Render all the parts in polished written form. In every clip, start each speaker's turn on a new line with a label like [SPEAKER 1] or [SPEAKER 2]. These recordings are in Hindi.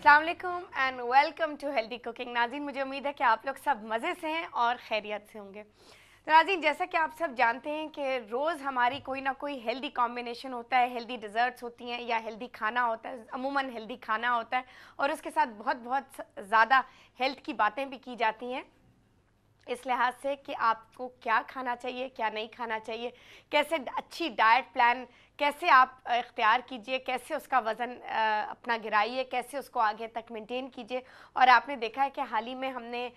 [SPEAKER 1] अस्सलाम वालेकुम and welcome to healthy cooking. नाज़रीन, मुझे उम्मीद है कि आप लोग सब मज़े से हैं और खैरियत से होंगे। तो नाज़रीन, जैसा कि आप सब जानते हैं कि रोज़ हमारी कोई ना कोई हेल्दी कॉम्बिनेशन होता है, हेल्दी डिज़र्ट्स होती हैं या हेल्दी खाना होता है, अमूमन हेल्दी खाना होता है और उसके साथ बहुत बहुत ज़्यादा हेल्थ की बातें भी की जाती हैं। इस लिहाज से कि आपको क्या खाना चाहिए, क्या नहीं खाना चाहिए, कैसे अच्छी डाइट प्लान कैसे आप इख्तियार कीजिए, कैसे उसका वज़न अपना गिराइए, कैसे उसको आगे तक मेंटेन कीजिए। और आपने देखा है कि हाल ही में हमने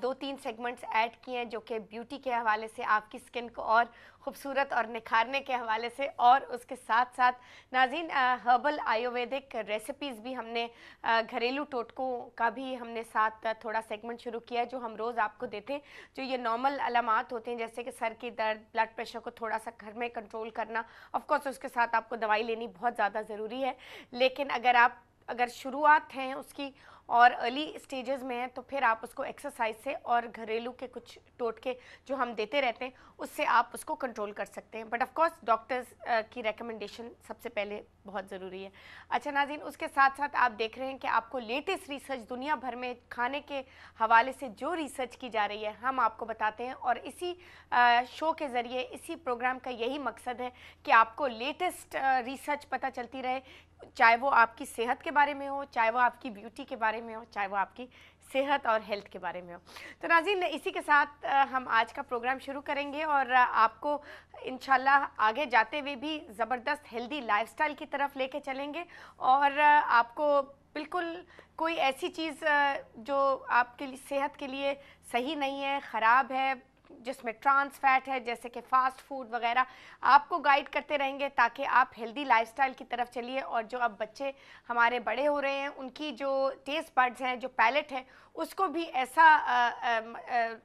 [SPEAKER 1] 2-3 सेगमेंट्स ऐड किए हैं जो कि ब्यूटी के हवाले से आपकी स्किन को और ख़ूबसूरत और निखारने के हवाले से, और उसके साथ साथ नाज़रीन हर्बल आयुर्वेदिक रेसिपीज़ भी हमने, घरेलू टोटकों का भी हमने साथ थोड़ा सेगमेंट शुरू किया है जो हम रोज़ आपको देते हैं। जो ये नॉर्मल अलामात होते हैं जैसे कि सर की दर्द, ब्लड प्रेशर को थोड़ा सा घर में कंट्रोल करना, ऑफ कोर्स उसके साथ आपको दवाई लेनी बहुत ज़्यादा ज़रूरी है, लेकिन अगर शुरुआत हैं उसकी और अर्ली स्टेजेस में है तो फिर आप उसको एक्सरसाइज से और घरेलू के कुछ टोटके जो हम देते रहते हैं उससे आप उसको कंट्रोल कर सकते हैं। बट ऑफ कोर्स डॉक्टर्स की रिकमेंडेशन सबसे पहले बहुत ज़रूरी है। अच्छा नाज़रीन, उसके साथ साथ आप देख रहे हैं कि आपको लेटेस्ट रिसर्च दुनिया भर में खाने के हवाले से जो रिसर्च की जा रही है हम आपको बताते हैं, और इसी शो के ज़रिए, इसी प्रोग्राम का यही मकसद है कि आपको लेटेस्ट रिसर्च पता चलती रहे, चाहे वो आपकी सेहत के बारे में हो, चाहे वो आपकी ब्यूटी के बारे में हो, चाहे वो आपकी सेहत और हेल्थ के बारे में हो। तो नाज़रीन, इसी के साथ हम आज का प्रोग्राम शुरू करेंगे और आपको इंशाल्लाह आगे जाते हुए भी ज़बरदस्त हेल्दी लाइफस्टाइल की तरफ लेके चलेंगे, और आपको बिल्कुल कोई ऐसी चीज़ जो आपके लिए सेहत के लिए सही नहीं है, ख़राब है, जिसमें ट्रांस फैट है, जैसे कि फ़ास्ट फूड वगैरह, आपको गाइड करते रहेंगे ताकि आप हेल्दी लाइफस्टाइल की तरफ चलिए। और जो अब बच्चे हमारे बड़े हो रहे हैं उनकी जो टेस्ट बड्स हैं, जो पैलेट है, उसको भी ऐसा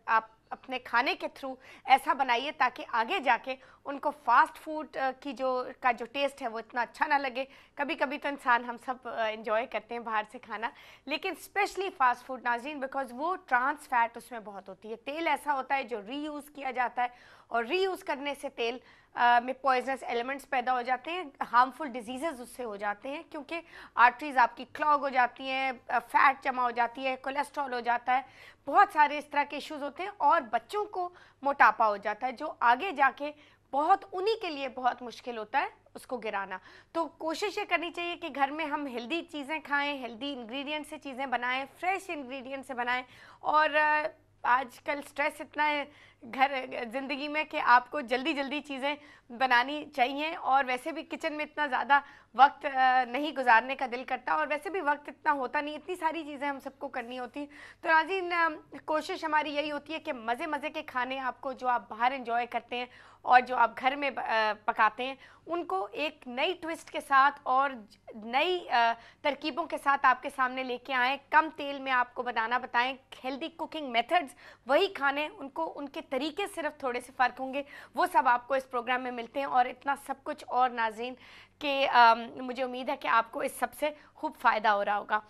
[SPEAKER 1] आप अपने खाने के थ्रू ऐसा बनाइए ताकि आगे जाके उनको फ़ास्ट फूड की जो टेस्ट है वो इतना अच्छा ना लगे। कभी कभी तो इंसान, हम सब इंजॉय करते हैं बाहर से खाना, लेकिन स्पेशली फ़ास्ट फूड नाज़रीन, बिकॉज वो ट्रांस फैट उसमें बहुत होती है। तेल ऐसा होता है जो रीयूज़ किया जाता है, और रीयूज़ करने से तेल में पॉइजनस एलिमेंट्स पैदा हो जाते हैं, हार्मफुल डिजीज़ेज़ उससे हो जाते हैं, क्योंकि आर्टरीज़ आपकी क्लॉग हो जाती हैं, फैट जमा हो जाती है, कोलेस्ट्रॉल हो जाता है, बहुत सारे इस तरह के इश्यूज़ होते हैं, और बच्चों को मोटापा हो जाता है जो आगे जाके बहुत उन्हीं के लिए बहुत मुश्किल होता है उसको गिराना। तो कोशिश ये करनी चाहिए कि घर में हम हेल्दी चीज़ें खाएं, हेल्दी इंग्रेडिएंट से चीज़ें बनाएं, फ्रेश इंग्रेडिएंट से बनाएं। और आजकल स्ट्रेस इतना है घर ज़िंदगी में कि आपको जल्दी जल्दी चीज़ें बनानी चाहिए, और वैसे भी किचन में इतना ज़्यादा वक्त नहीं गुजारने का दिल करता, और वैसे भी वक्त इतना होता नहीं, इतनी सारी चीज़ें हम सबको करनी होती। तो नाज़रीन, कोशिश हमारी यही होती है कि मज़े मज़े के खाने आपको जो आप बाहर इंजॉय करते हैं और जो आप घर में पकाते हैं उनको एक नई ट्विस्ट के साथ और नई तरकीबों के साथ आपके सामने लेके आएँ। कम तेल में आपको बनाना बताएं, हेल्दी कुकिंग मेथड्स वही खाने, उनको उनके तरीके सिर्फ थोड़े से फ़र्क होंगे, वो सब आपको इस प्रोग्राम में मिलते हैं। और इतना सब कुछ और नाज़रीन कि मुझे उम्मीद है कि आपको इस सब से खूब फ़ायदा हो रहा होगा।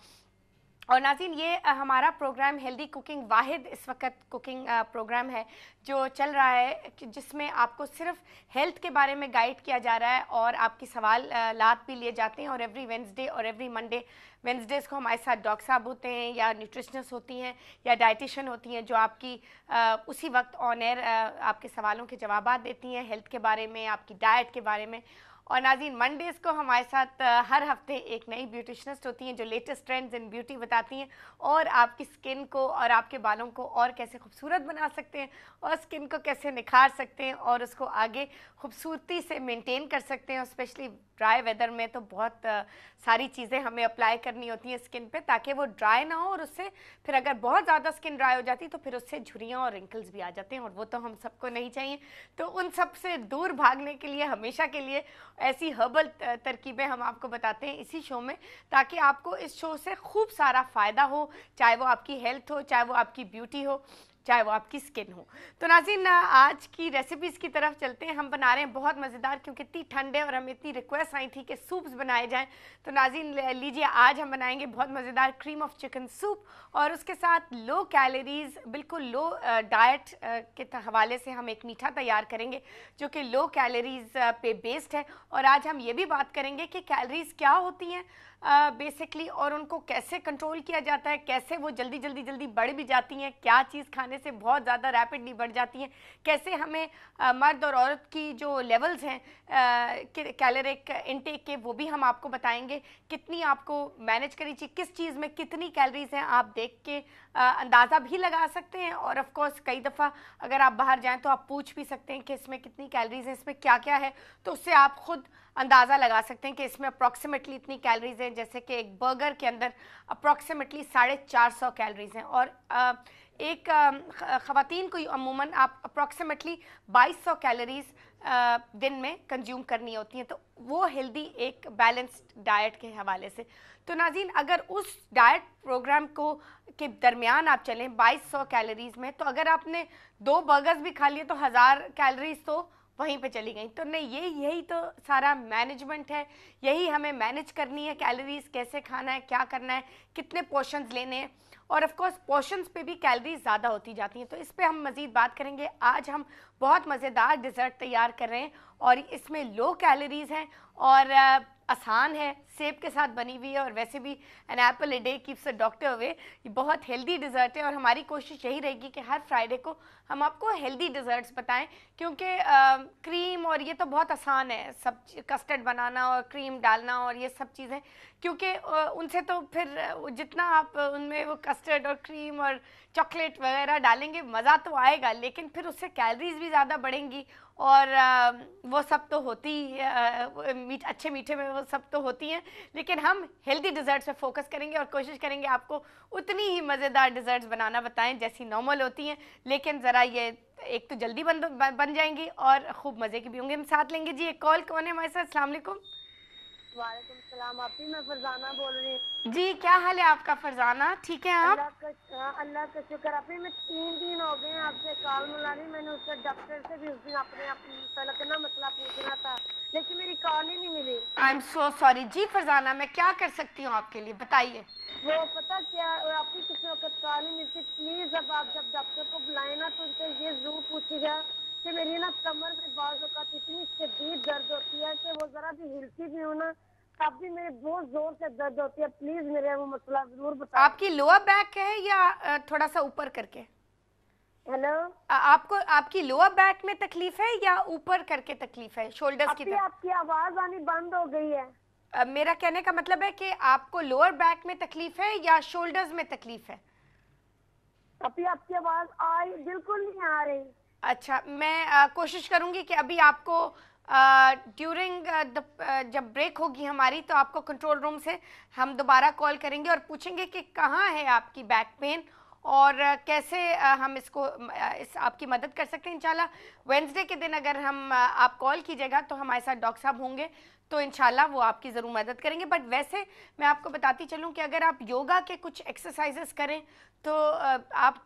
[SPEAKER 1] और नाज़रीन, ये हमारा प्रोग्राम हेल्दी कुकिंग वाहिद इस वक्त कुकिंग प्रोग्राम है जो चल रहा है, जिसमें आपको सिर्फ हेल्थ के बारे में गाइड किया जा रहा है और आपकी सवाल लात भी लिए जाते हैं। और एवरी वेंसडे और एवरी मंडे, वेंसडेज़ को हमारे साथ डॉक्टर साहब होते हैं या न्यूट्रिशनिस्ट होती हैं या डाइटिशियन होती हैं जो आपकी उसी वक्त ऑन एयर आपके सवालों के जवाब देती हैं हेल्थ के बारे में, आपकी डाइट के बारे में। और नाज़रीन, मंडेज़ को हमारे साथ हर हफ्ते एक नई ब्यूटिशनिस्ट होती हैं जो लेटेस्ट ट्रेंड्स इन ब्यूटी बताती हैं और आपकी स्किन को और आपके बालों को और कैसे खूबसूरत बना सकते हैं, और स्किन को कैसे निखार सकते हैं और उसको आगे खूबसूरती से मेंटेन कर सकते हैं। और स्पेशली ड्राई वेदर में तो बहुत सारी चीज़ें हमें अप्लाई करनी होती हैं स्किन पे ताकि वो ड्राई ना हो, और उससे फिर अगर बहुत ज़्यादा स्किन ड्राई हो जाती तो फिर उससे झुर्रियाँ और रिंकल्स भी आ जाते हैं, और वो तो हम सबको नहीं चाहिए। तो उन सब से दूर भागने के लिए हमेशा के लिए ऐसी हर्बल तरकीबें हम आपको बताते हैं इसी शो में, ताकि आपको इस शो से खूब सारा फ़ायदा हो, चाहे वो आपकी हेल्थ हो, चाहे वो आपकी ब्यूटी हो, चाहे वो आपकी स्किन हो। तो नाज़रीन, आज की रेसिपीज़ की तरफ चलते हैं। हम बना रहे हैं बहुत मज़ेदार, क्योंकि इतनी ठंड है और हमें इतनी रिक्वेस्ट आई थी कि सूप्स बनाए जाएं। तो नाज़रीन लीजिए, आज हम बनाएंगे बहुत मज़ेदार क्रीम ऑफ चिकन सूप, और उसके साथ लो कैलोरीज़, बिल्कुल लो डाइट के हवाले से हम एक मीठा तैयार करेंगे जो कि लो कैलोरीज़ पे बेस्ड है। और आज हम ये भी बात करेंगे कि कैलोरीज़ क्या होती हैं, बेसिकली, और उनको कैसे कंट्रोल किया जाता है, कैसे वो जल्दी बढ़ भी जाती हैं, क्या चीज़ खाने से बहुत ज़्यादा रैपिडली बढ़ जाती हैं, कैसे हमें मर्द और औरत की जो लेवल्स हैं कैलोरिक इनटेक के, वो भी हम आपको बताएंगे। कितनी आपको मैनेज करनी चाहिए, किस चीज़ में कितनी कैलोरीज हैं, आप देख के अंदाज़ा भी लगा सकते हैं। और ऑफ कोर्स कई दफ़ा अगर आप बाहर जाएं तो आप पूछ भी सकते हैं कि इसमें कितनी कैलोरीज है, इसमें क्या क्या है, तो उससे आप खुद अंदाज़ा लगा सकते हैं कि इसमें अप्रॉक्सीमेटली इतनी कैलोरीज हैं। जैसे कि एक बर्गर के अंदर अप्रॉक्सीमेटली 450 कैलोरीज हैं, और एक ख़वातीन को अमूमन आप अप्रॉक्सीमेटली 2200 कैलोरीज दिन में कंज्यूम करनी होती हैं। तो वो हेल्दी एक बैलेंस्ड डाइट के हवाले से, तो नाज़रीन अगर उस डाइट प्रोग्राम को के दरमियान आप चलें 2200 कैलोरीज में, तो अगर आपने 2 बर्गर्स भी खा लिए तो 1000 कैलोरीज तो वहीं पे चली गई। तो नहीं, यही तो सारा मैनेजमेंट है, यही हमें मैनेज करनी है, कैलोरीज कैसे खाना है, क्या करना है, कितने पोर्शंस लेने हैं, और ऑफ कोर्स पोर्शंस पे भी कैलोरीज ज़्यादा होती जाती हैं। तो इस पे हम मज़ीद बात करेंगे। आज हम बहुत मज़ेदार डिज़र्ट तैयार कर रहे हैं और इसमें लो कैलोरीज हैं और आसान है, सेब के साथ बनी हुई है, और वैसे भी an apple a day keeps a doctor away, ये बहुत हेल्दी डिज़र्ट है। और हमारी कोशिश यही रहेगी कि हर फ्राइडे को हम आपको हेल्दी डिज़र्ट्स बताएं, क्योंकि क्रीम और ये तो बहुत आसान है, सब कस्टर्ड बनाना और क्रीम डालना और ये सब चीज़ें, क्योंकि उनसे तो फिर जितना आप उनमें वो कस्टर्ड और क्रीम और चॉकलेट वगैरह डालेंगे मज़ा तो आएगा, लेकिन फिर उससे कैलोरीज भी ज़्यादा बढ़ेंगी, और वो सब तो होती अच्छे मीठे में वो सब तो होती हैं, लेकिन हम हेल्दी डिज़र्ट्स पे फोकस करेंगे और कोशिश करेंगे आपको उतनी ही मज़ेदार डिज़र्ट्स बनाना बताएं जैसी नॉर्मल होती हैं, लेकिन ज़रा ये एक तो जल्दी बन जाएंगी और ख़ूब मज़े की भी होंगे। हम साथ लेंगे जी एक कॉल। कौन है हमारे साथ? अस्सलाम वालेकुम।
[SPEAKER 2] वालेकुम सलाम। आप ही, मैं फरजाना बोल रही हूँ
[SPEAKER 1] जी। क्या हाल है आपका फरजाना? ठीक है आप?
[SPEAKER 2] अल्लाह का शुक्र। आप ही, मैं 3 दिन हो गए आपसे कॉल मिला रही। मैंने उससे डॉक्टर से भी उस दिन अपने तलक ना मसला पूछना था, लेकिन मेरी कॉल ही नहीं मिली।
[SPEAKER 1] आई एम सो सॉरी जी फरजाना, मैं क्या कर सकती हूँ आपके लिए, बताइए।
[SPEAKER 2] वो पता क्या, आप ही किसी वक्त कॉल नहीं मिलती। प्लीज अब आप जब डॉक्टर को बुलाए ना तो उनसे ये जरूर पूछिएगा कि मेरी ना कमर में बाज़ औक़ात इतनी शदीद दर्द होती है कि वो जरा भी हिलती भी हूँ ना तब भी मेरे बहुत जोर से दर्द होती है। प्लीज मेरे वो मसला जरूर बताओ।
[SPEAKER 1] आपकी लोअर बैक है या थोड़ा सा ऊपर करके?
[SPEAKER 2] हेलो,
[SPEAKER 1] आपको आपकी लोअर बैक में तकलीफ है या ऊपर करके तकलीफ है, शोल्डर्स की तरफ?
[SPEAKER 2] आपकी आवाज आनी बंद हो गई है।
[SPEAKER 1] मेरा कहने का मतलब है कि आपको लोअर बैक में तकलीफ है या शोल्डर्स में तकलीफ है?
[SPEAKER 2] अभी आपकी आवाज आई बिल्कुल नहीं आ रही।
[SPEAKER 1] अच्छा, मैं कोशिश करूंगी कि अभी आपको ड्यूरिंग जब ब्रेक होगी हमारी तो आपको कंट्रोल रूम से हम दोबारा कॉल करेंगे और पूछेंगे कि कहाँ है आपकी बैक पेन और कैसे हम इसको आपकी मदद कर सकते हैं। इंशाल्लाह वेडनेसडे के दिन अगर हम आप कॉल कीजिएगा तो हमारे साथ डॉक्टर साहब होंगे, तो इंशाल्लाह वो आपकी ज़रूर मदद करेंगे। बट वैसे मैं आपको बताती चलूँ कि अगर आप योगा के कुछ एक्सरसाइजेस करें तो आप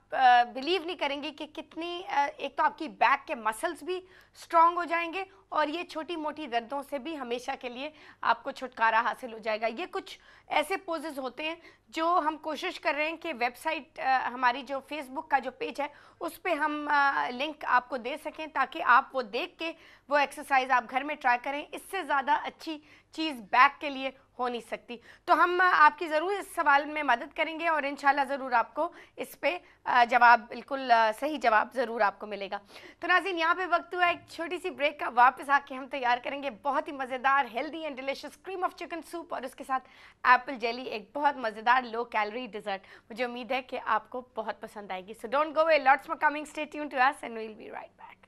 [SPEAKER 1] बिलीव नहीं करेंगे कि कितनी एक तो आपकी बैक के मसल्स भी स्ट्रांग हो जाएंगे और ये छोटी मोटी दर्दों से भी हमेशा के लिए आपको छुटकारा हासिल हो जाएगा। ये कुछ ऐसे पोजेस होते हैं जो हम कोशिश कर रहे हैं कि वेबसाइट हमारी जो फेसबुक का जो पेज है उस पर हम लिंक आपको दे सकें ताकि आप वो देख के वो एक्सरसाइज आप घर में ट्राई करें। इससे ज़्यादा अच्छी चीज़ बैक के लिए हो नहीं सकती। तो हम आपकी ज़रूर इस सवाल में मदद करेंगे और इंशाल्लाह ज़रूर आपको इस पे जवाब, बिल्कुल सही जवाब ज़रूर आपको मिलेगा। तो नाज़रीन, यहाँ पे वक्त हुआ एक छोटी सी ब्रेक का। वापस आके हम तैयार करेंगे बहुत ही मज़ेदार healthy and delicious cream of chicken soup और उसके साथ एप्पल जेली, एक बहुत मज़ेदार लो कैलोरी डिज़र्ट। मुझे उम्मीद है कि आपको बहुत पसंद आएगी। So don't go away, lots more coming, stay tuned to us and we will be right back.